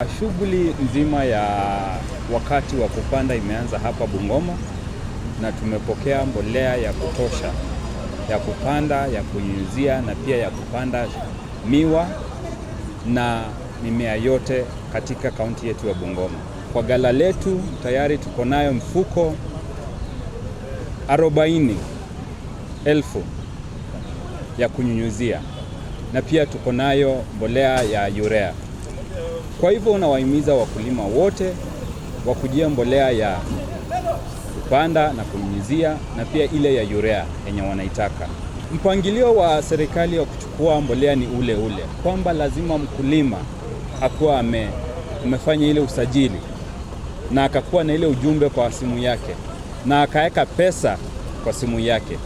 Shughuli nzima ya wakati wa kupanda imeanza hapa Bungoma na tumepokea mbolea ya kutosha ya kupanda, ya kunyunyizia na pia ya kupanda miwa na mimea yote katika kaunti yetu ya Bungoma. Kwa gala letu tayari tuko nayo mfuko 40,000 ya kunyunyizia na pia tuko nayo mbolea ya urea. Kwa hivyo unawahimiza wakulima wote wakujia mbolea ya kupanda na kunyunyizia na pia ile ya urea yenye wanaitaka. Mpangilio wa serikali wa kuchukua mbolea ni ule kwamba lazima mkulima akuwa amefanya ile usajili na akakuwa na ile ujumbe kwa simu yake na akaweka pesa kwa simu yake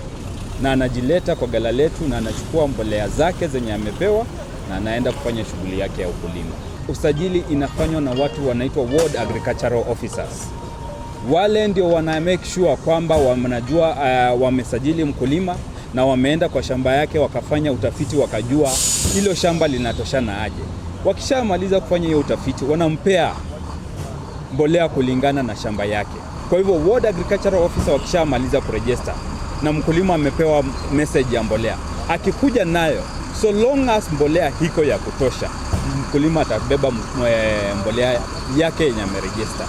na anajileta kwa gala letu na anachukua mbolea zake zenye amepewa na anaenda kufanya shughuli yake ya ukulima. Usajili inafanywa na watu wanaitwa Ward Agricultural Officers. Wale ndio wana make sure kwamba wanajua wamesajili mkulima na wameenda kwa shamba yake wakafanya utafiti wakajua hilo shamba linatoshana aje. Wakishamaliza kufanya hiyo utafiti wanampea mbolea kulingana na shamba yake. Kwa hivyo Ward Agricultural Officer wakishamaliza kuregister na mkulima amepewa message ya mbolea, akikuja nayo so long as mbolea hiko ya kutosha, mkulima atabeba mbolea yake yenye ameregister.